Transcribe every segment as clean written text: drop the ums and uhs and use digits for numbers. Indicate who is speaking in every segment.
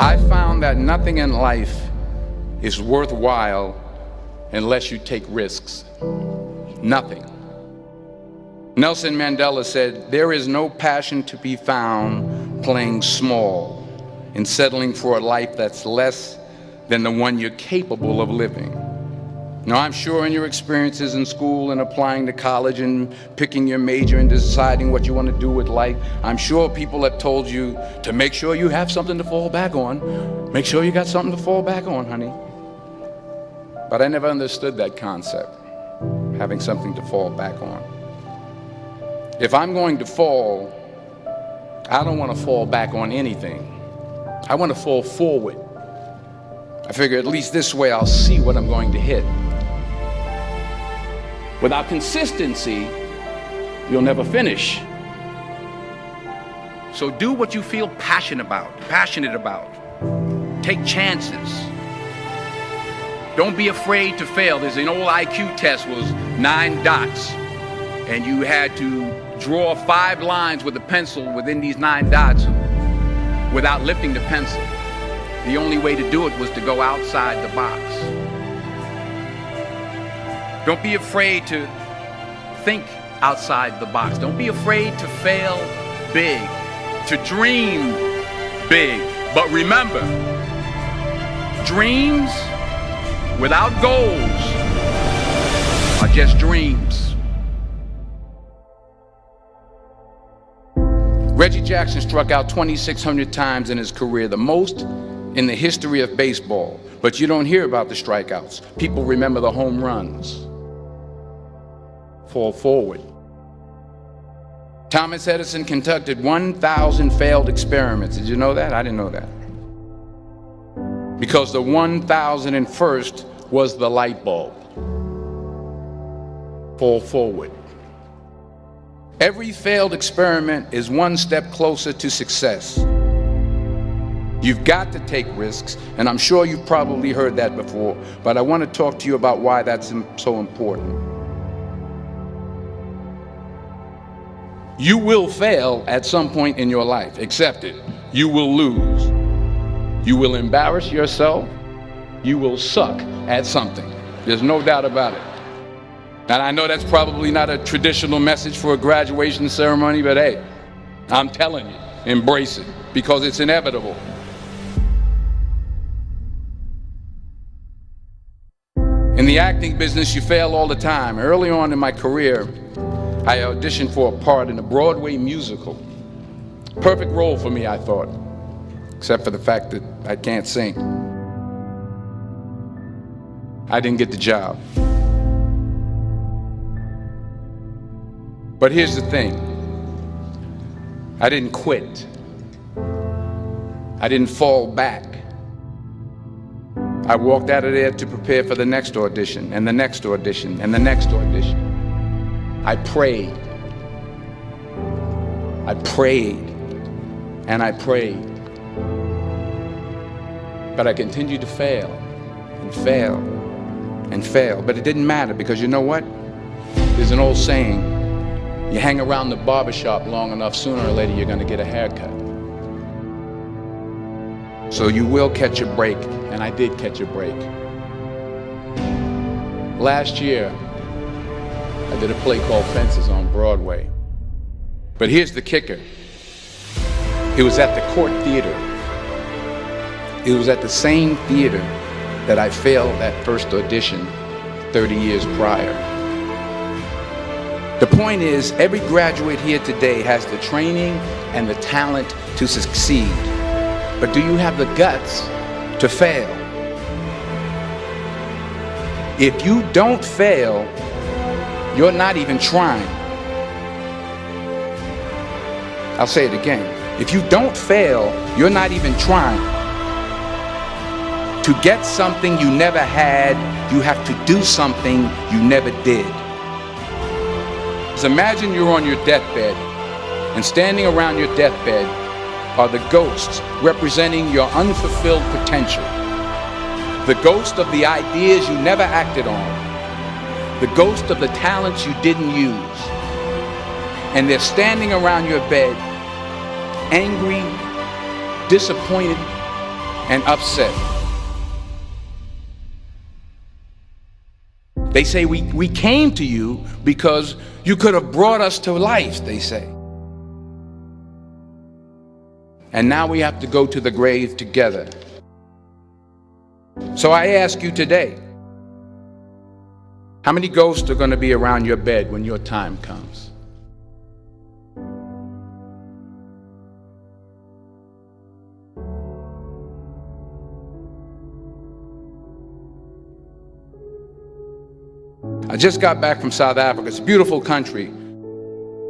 Speaker 1: I found that nothing in life is worthwhile unless you take risks. Nothing. Nelson Mandela said, "There is no passion to be found playing small and settling for a life that's less than the one you're capable of living." Now, I'm sure in your experiences in school and applying to college and picking your major and deciding what you want to do with life, I'm sure people have told you to make sure you have something to fall back on. Make sure you got something to fall back on, honey. But I never understood that concept, having something to fall back on. If I'm going to fall, I don't want to fall back on anything. I want to fall forward. I figure at least this way I'll see what I'm going to hit. Without consistency, you'll never finish. So do what you feel passionate about. Take chances. Don't be afraid to fail. There's an old IQ test, was 9 dots, and you had to draw 5 lines with a pencil within these 9 dots without lifting the pencil. The only way to do it was to go outside the box. Don't be afraid to think outside the box. Don't be afraid to fail big, to dream big. But remember, dreams without goals are just dreams. Reggie Jackson struck out 2,600 times in his career, the most in the history of baseball. But you don't hear about the strikeouts. People remember the home runs. Fall forward. Thomas Edison conducted 1,000 failed experiments. Did you know that? I didn't know that. Because the 1,001st was the light bulb. Fall forward. Every failed experiment is one step closer to success. You've got to take risks, and I'm sure you've probably heard that before, but I want to talk to you about why that's so important. You will fail at some point in your life. Accept it. You will lose. You will embarrass yourself. You will suck at something. There's no doubt about it. And I know that's probably not a traditional message for a graduation ceremony, but hey, I'm telling you, embrace it, because it's inevitable. In the acting business, you fail all the time. Early on in my career, I auditioned for a part in a Broadway musical. Perfect role for me, I thought, except for the fact that I can't sing. I didn't get the job. But here's the thing. I didn't quit. I didn't fall back. I walked out of there to prepare for the next audition, and the next audition, and the next audition. I prayed. I prayed. And I prayed. But I continued to fail, and fail, and fail. But it didn't matter, because you know what? There's an old saying, you hang around the barbershop long enough, sooner or later you're going to get a haircut. So you will catch a break, and I did catch a break. Last year, I did a play called Fences on Broadway. But here's the kicker. It was at the Court Theater. It was at the same theater that I failed that first audition 30 years prior. The point is, every graduate here today has the training and the talent to succeed. But do you have the guts to fail? If you don't fail, you're not even trying. I'll say it again. If you don't fail, you're not even trying. To get something you never had, you have to do something you never did. So imagine you're on your deathbed, and standing around your deathbed are the ghosts representing your unfulfilled potential. The ghost of the ideas you never acted on. The ghost of the talents you didn't use. And they're standing around your bed, angry, disappointed, and upset. They say we came to you because you could have brought us to life, they say. And now we have to go to the grave together. So I ask you today, how many ghosts are going to be around your bed when your time comes? I just got back from South Africa. It's a beautiful country,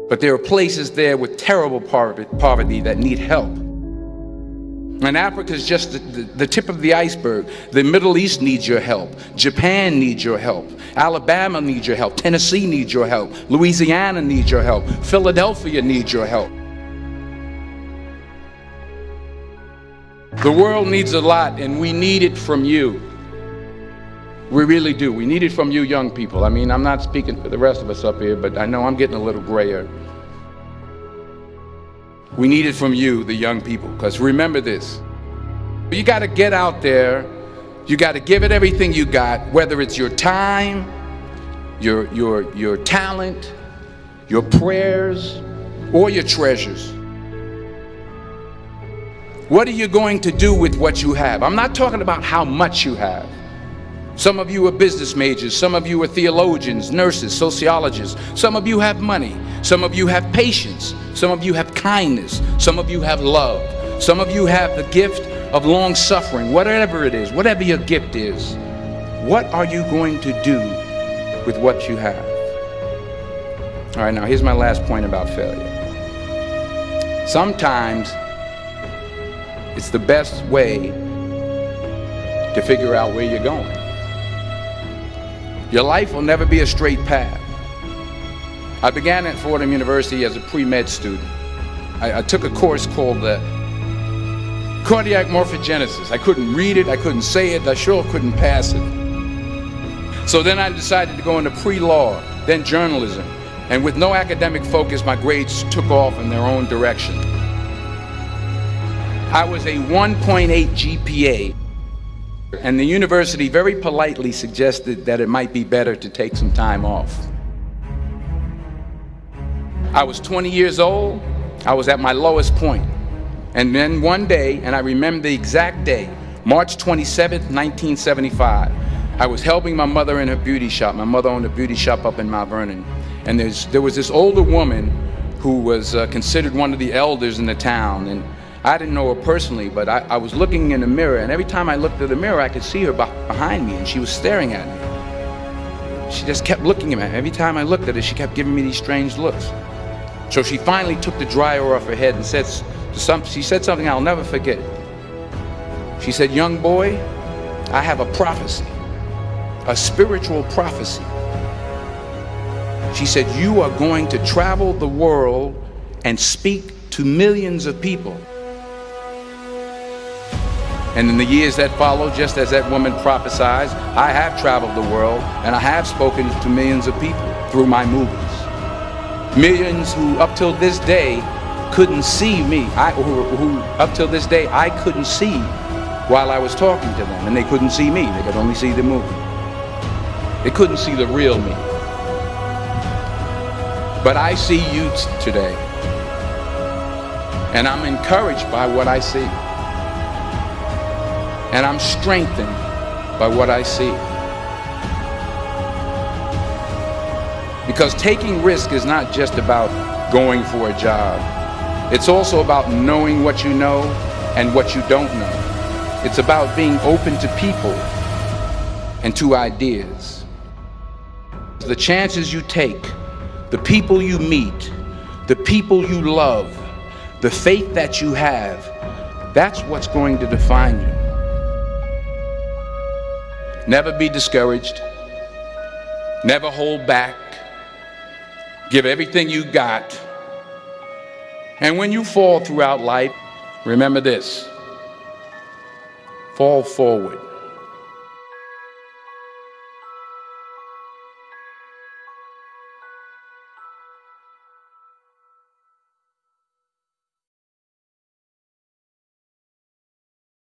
Speaker 1: but there are places there with terrible poverty that need help. And Africa is just the tip of the iceberg. The Middle East needs your help. Japan needs your help. Alabama needs your help. Tennessee needs your help. Louisiana needs your help. Philadelphia needs your help. The world needs a lot, and we need it from you. We really do. We need it from you young people. I mean, I'm not speaking for the rest of us up here, but I know I'm getting a little grayer. We need it from you, the young people, because remember this. You got to get out there. You got to give it everything you got, whether it's your time, your talent, your prayers, or your treasures. What are you going to do with what you have? I'm not talking about how much you have. Some of you are business majors, some of you are theologians, nurses, sociologists. Some of you have money, some of you have patience, some of you have kindness, some of you have love, some of you have the gift of long suffering. Whatever it is, whatever your gift is, what are you going to do with what you have? All right, now here's my last point about failure. Sometimes it's the best way to figure out where you're going. Your life will never be a straight path. I began at Fordham University as a pre-med student. I took a course called cardiac morphogenesis. I couldn't read it, I couldn't say it, I sure couldn't pass it. So then I decided to go into pre-law, then journalism. And with no academic focus, my grades took off in their own direction. I was a 1.8 GPA. And the university very politely suggested that it might be better to take some time off. I was 20 years old. I was at my lowest point. And then one day, and I remember the exact day, March 27th, 1975, I was helping my mother in her beauty shop. My mother owned a beauty shop up in Mount Vernon. And there was this older woman who was considered one of the elders in the town. And I didn't know her personally, but I was looking in the mirror, and every time I looked at the mirror, I could see her behind me, and she was staring at me. She just kept looking at me. Every time I looked at her, she kept giving me these strange looks. So she finally took the dryer off her head and she said something I'll never forget. She said, "Young boy, I have a prophecy, a spiritual prophecy." She said, "You are going to travel the world and speak to millions of people." And in the years that followed, just as that woman prophesied, I have traveled the world and I have spoken to millions of people through my movies. Millions who up till this day couldn't see me, who up till this day I couldn't see while I was talking to them, and they couldn't see me, they could only see the movie. They couldn't see the real me. But I see you today, and I'm encouraged by what I see. And I'm strengthened by what I see. Because taking risk is not just about going for a job. It's also about knowing what you know and what you don't know. It's about being open to people and to ideas. The chances you take, the people you meet, the people you love, the faith that you have, that's what's going to define you. Never be discouraged. Never hold back. Give everything you got. And when you fall throughout life, remember this: fall forward.